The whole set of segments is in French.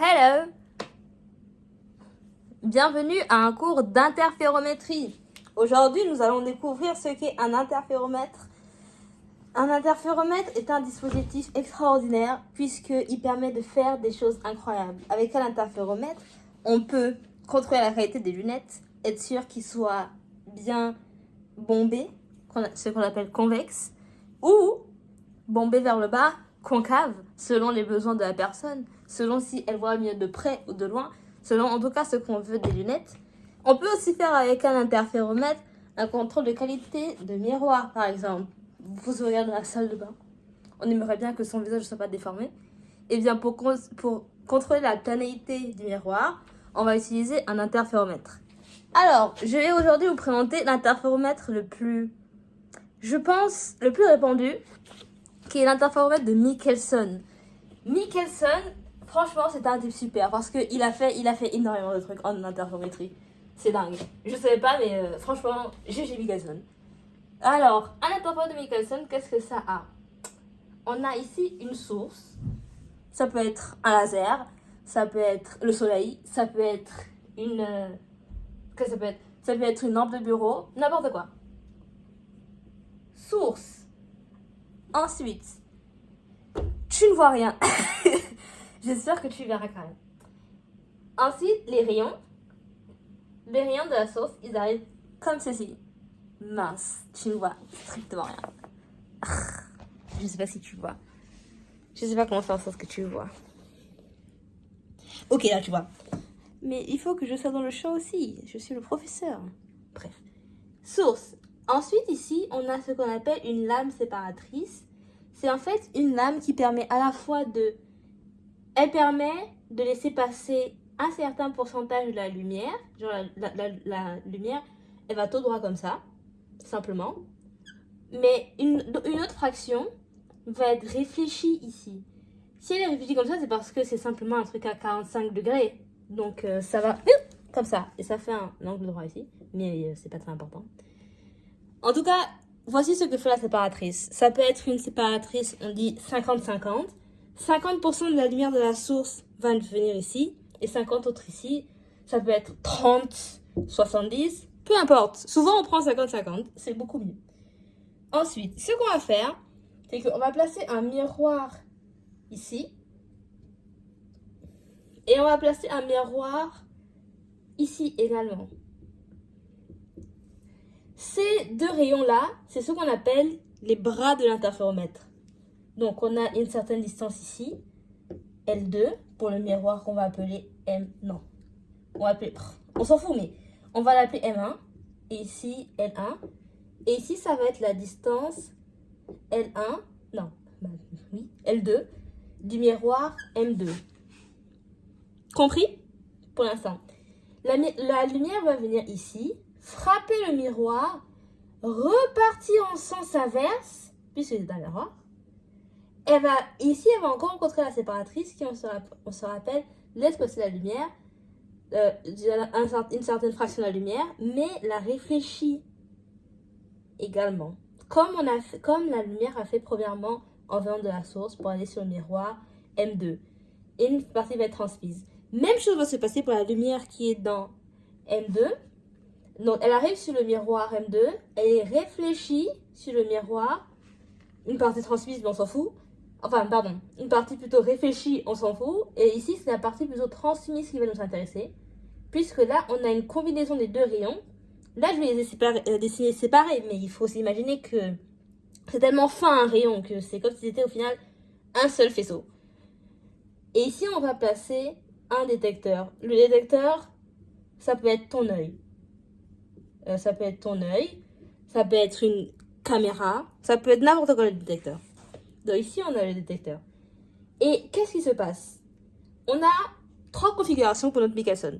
Hello! Bienvenue à un cours d'interférométrie. Aujourd'hui, nous allons découvrir ce qu'est un interféromètre. Un interféromètre est un dispositif extraordinaire puisqu'il permet de faire des choses incroyables. Avec un interféromètre, on peut contrôler la qualité des lunettes, être sûr qu'ils soient bien bombés, ce qu'on appelle convexe, ou bombés vers le bas, concave, selon les besoins de la personne, selon si elle voit mieux de près ou de loin, selon en tout cas ce qu'on veut des lunettes. On peut aussi faire avec un interféromètre un contrôle de qualité de miroir, par exemple. Vous regardez dans la salle de bain, on aimerait bien que son visage ne soit pas déformé. Et bien pour contrôler la planéité du miroir, on va utiliser un interféromètre. Alors, je vais aujourd'hui vous présenter l'interféromètre le plus répandu, qui est l'interféromètre de Michelson. Michelson, franchement, c'est un type super parce qu'il a fait énormément de trucs en interférométrie. C'est dingue. Je savais pas, mais franchement, GG Michelson. Alors, un interféromètre de Michelson, qu'est-ce que ça a? On a ici une source. Ça peut être un laser, ça peut être le soleil, ça peut être une... qu'est-ce que ça peut être? Ça peut être une lampe de bureau, n'importe quoi. Source. Ensuite, tu ne vois rien. J'espère que tu verras quand même. Ensuite, les rayons. Les rayons de la source, ils arrivent comme ceci. Mince, tu ne vois strictement rien. Je ne sais pas si tu vois. Je ne sais pas comment faire en sorte que tu vois. Ok, là tu vois. Mais il faut que je sois dans le champ aussi. Je suis le professeur. Bref. Source. Ensuite, ici, on a ce qu'on appelle une lame séparatrice. C'est en fait une lame qui permet à la fois de... Elle permet de laisser passer un certain pourcentage de la lumière. Genre la lumière, elle va tout droit comme ça, simplement. Mais une autre fraction va être réfléchie ici. Si elle est réfléchie comme ça, c'est parce que c'est simplement un truc à 45 degrés. Donc ça va comme ça. Et ça fait un angle droit ici. Mais c'est pas très important. En tout cas, voici ce que fait la séparatrice. Ça peut être une séparatrice, on dit 50-50. 50% de la lumière de la source va venir ici. Et 50 autres ici. Ça peut être 30, 70. Peu importe. Souvent, on prend 50-50. C'est beaucoup mieux. Ensuite, ce qu'on va faire, c'est qu'on va placer un miroir ici. Et on va placer un miroir ici également. Ces deux rayons-là, c'est ce qu'on appelle les bras de l'interféromètre. Donc, on a une certaine distance ici, L2, pour le miroir qu'on va appeler M... Non, on va appeler... On s'en fout, mais on va l'appeler M1. Et ici, L1. Et ici, ça va être la distance L1, non, oui, L2, du miroir M2. Compris? Pour l'instant. La lumière va venir ici, frapper le miroir, repartir en sens inverse, puisque c'est un miroir. Ici, elle va encore rencontrer la séparatrice qui, on se rappelle, laisse passer la lumière, une certaine fraction de la lumière, mais la réfléchit également. Comme la lumière a fait premièrement en venant de la source pour aller sur le miroir M2. Et une partie va être transmise. Même chose va se passer pour la lumière qui est dans M2. Donc, elle arrive sur le miroir M2, elle est réfléchie sur le miroir, une partie transmise, mais on s'en fout. Enfin, pardon, une partie plutôt réfléchie, on s'en fout. Et ici, c'est la partie plutôt transmise qui va nous intéresser. Puisque là, on a une combinaison des deux rayons. Là, je vais les dessiner séparés, mais il faut s'imaginer que c'est tellement fin un rayon que c'est comme si c'était au final un seul faisceau. Et ici, on va placer un détecteur. Le détecteur, ça peut être ton œil. Ça peut être ton œil. Ça peut être une caméra. Ça peut être n'importe quoi le détecteur. Donc ici, on a le détecteur. Et qu'est-ce qui se passe? On a 3 configurations pour notre Michelson.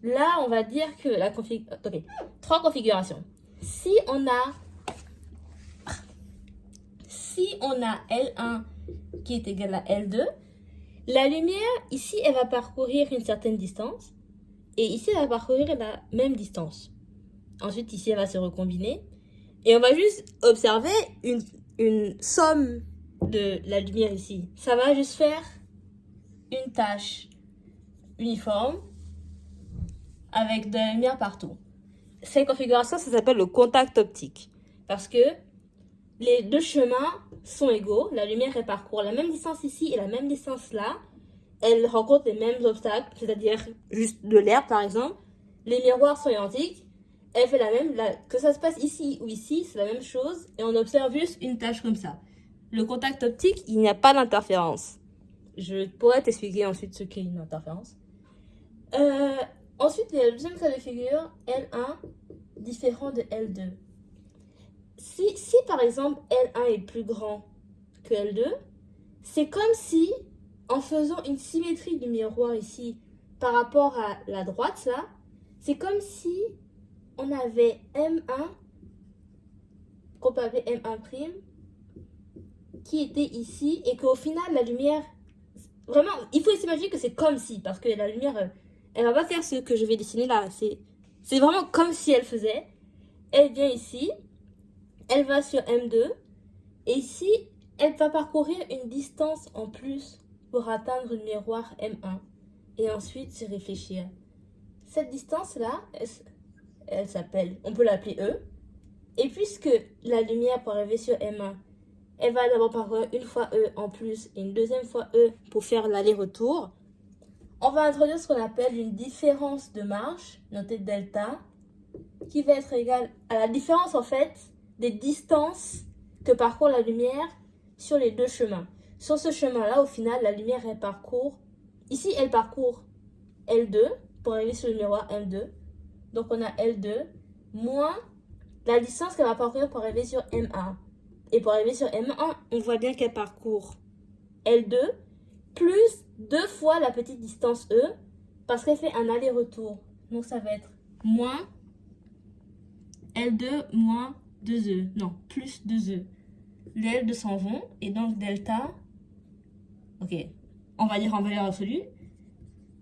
Là, on va dire que la configuration... Ok, 3 configurations. Si on a L1 qui est égal à L2, la lumière, ici, elle va parcourir une certaine distance. Et ici, elle va parcourir la même distance. Ensuite, ici, elle va se recombiner. Et on va juste observer une somme de la lumière ici. Ça va juste faire une tache. uniforme avec de la lumière partout. Cette configuration, ça s'appelle le contact optique. Parce que les deux chemins sont égaux, la lumière elle parcourt la même distance ici et la même distance là. Elle rencontre les mêmes obstacles, c'est-à-dire juste de l'air par exemple. Les miroirs sont identiques. Elle fait la même, que ça se passe ici ou ici, c'est la même chose. Et on observe juste une tâche comme ça. Le contact optique, il n'y a pas d'interférence. Je pourrais t'expliquer ensuite ce qu'est une interférence. Ensuite, le deuxième cas de figure, L1 différent de L2. Si par exemple L1 est plus grand que L2, c'est comme si, en faisant une symétrie du miroir ici par rapport à la droite là, c'est comme si on avait M1, qu'on peut appeler M1', qui était ici, et qu'au final la lumière, vraiment, il faut s'imaginer que c'est comme si, parce que la lumière, elle va pas faire ce que je vais dessiner là, c'est vraiment comme si elle faisait. Elle vient ici, elle va sur M2, et ici, elle va parcourir une distance en plus pour atteindre le miroir M1, et ensuite se réfléchir. Cette distance-là, elle s'appelle, on peut l'appeler E, et puisque la lumière pour arriver sur M1, elle va d'abord parcourir une fois E en plus et une deuxième fois E pour faire l'aller-retour, on va introduire ce qu'on appelle une différence de marche, notée delta, qui va être égale à la différence en fait des distances que parcourt la lumière sur les deux chemins. Sur ce chemin-là, au final, la lumière elle parcourt, ici elle parcourt L2 pour arriver sur le miroir M2. Donc on a L2 moins la distance qu'elle va parcourir pour arriver sur M1. Et pour arriver sur M1, on voit bien qu'elle parcourt L2 plus 2 fois la petite distance E parce qu'elle fait un aller-retour. Donc ça va être moins L2 moins 2E. Non, plus 2E. Les L2 s'en vont et donc delta, ok, on va dire en valeur absolue,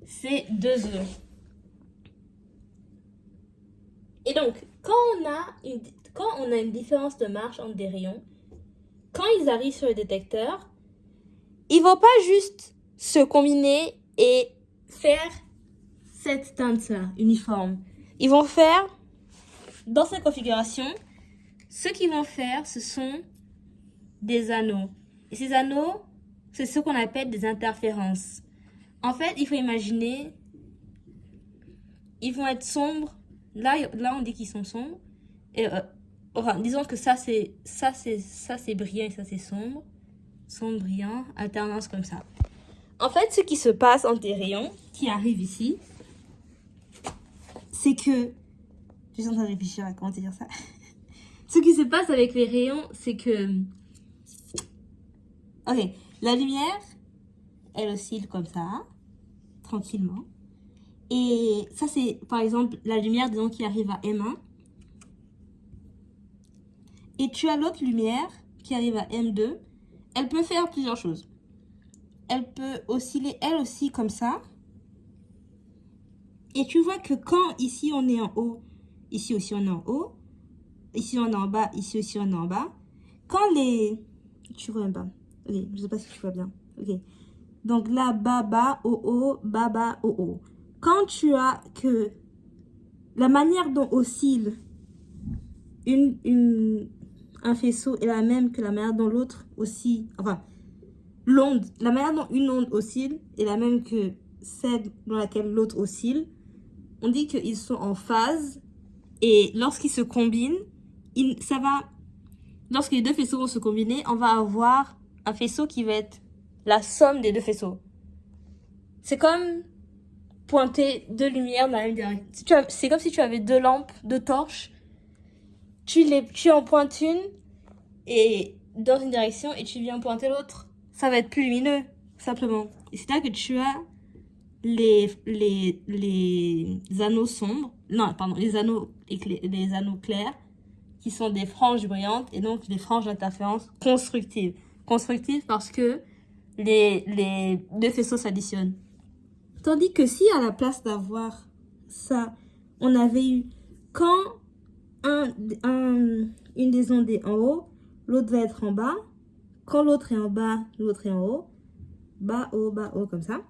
c'est 2E. Et donc, quand on a une différence de marche entre des rayons, quand ils arrivent sur le détecteur, ils vont pas juste se combiner et faire cette teinte-là, uniforme. Ils vont faire, dans cette configuration, ce qu'ils vont faire, ce sont des anneaux. Et ces anneaux, c'est ce qu'on appelle des interférences. En fait, il faut imaginer, ils vont être sombres. Là on dit qu'ils sont sombres. Et, enfin, disons que ça c'est brillant et ça c'est sombre. Sombre, brillant, alternance comme ça. En fait, ce qui se passe entre les rayons qui arrivent ici, c'est que... Je suis en train de réfléchir à comment te dire ça. Ce qui se passe avec les rayons, c'est que... Ok, la lumière, elle oscille comme ça, tranquillement. Et ça, c'est, par exemple, la lumière, disons, qui arrive à M1. Et tu as l'autre lumière qui arrive à M2. Elle peut faire plusieurs choses. Elle peut osciller, elle aussi, comme ça. Et tu vois que quand ici, on est en haut, ici aussi, on est en haut. Ici, on est en bas, ici aussi, on est en bas. Quand les... Tu vois pas. Ok, je sais pas si tu vois bien. Ok. Donc là, bas, bas, haut, haut, bas, bas, haut, haut. Quand tu as que la manière dont oscille un faisceau est la même que la manière dont l'autre oscille, enfin, l'onde, la manière dont une onde oscille est la même que celle dans laquelle l'autre oscille, on dit qu'ils sont en phase et lorsqu'ils se combinent, lorsque les deux faisceaux vont se combiner, on va avoir un faisceau qui va être la somme des deux faisceaux. C'est comme pointer deux lumières dans la même direction. C'est comme si tu avais deux lampes, deux torches. Tu en pointes une et dans une direction et tu viens pointer l'autre. Ça va être plus lumineux, simplement. Et c'est là que tu as les anneaux sombres. Non, pardon, les anneaux clairs qui sont des franges brillantes et donc des franges d'interférence constructives. Constructives parce que les deux faisceaux s'additionnent. Tandis que si à la place d'avoir ça, on avait eu quand une des ondes est en haut, l'autre va être en bas. Quand l'autre est en bas, l'autre est en haut. Bas, haut, comme ça.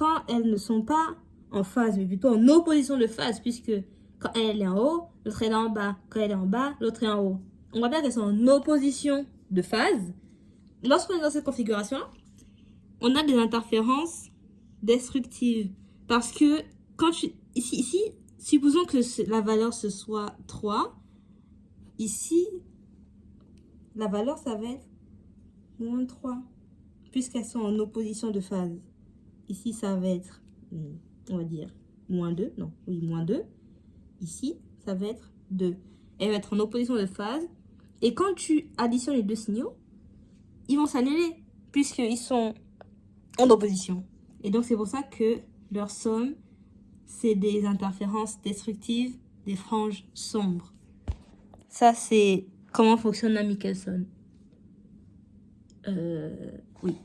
quand elles ne sont pas en phase, mais plutôt en opposition de phase, puisque quand elle est en haut, l'autre est en bas. Quand elle est en bas, l'autre est en haut. On voit bien qu'elles sont en opposition de phase. Lorsqu'on est dans cette configuration-là, on a des interférences destructives. Parce que ici, supposons que la valeur ce soit 3. Ici, la valeur, ça va être moins 3. Puisqu'elles sont en opposition de phase. Ici, ça va être, on va dire, moins 2. Non, oui, moins 2. Ici, ça va être 2. Elle va être en opposition de phase. Et quand tu additionnes les deux signaux, ils vont s'annuler. Puisqu'ils sont en opposition. Et donc, c'est pour ça que leur somme, c'est des interférences destructives, des franges sombres. Ça, c'est comment fonctionne la Michelson. Oui.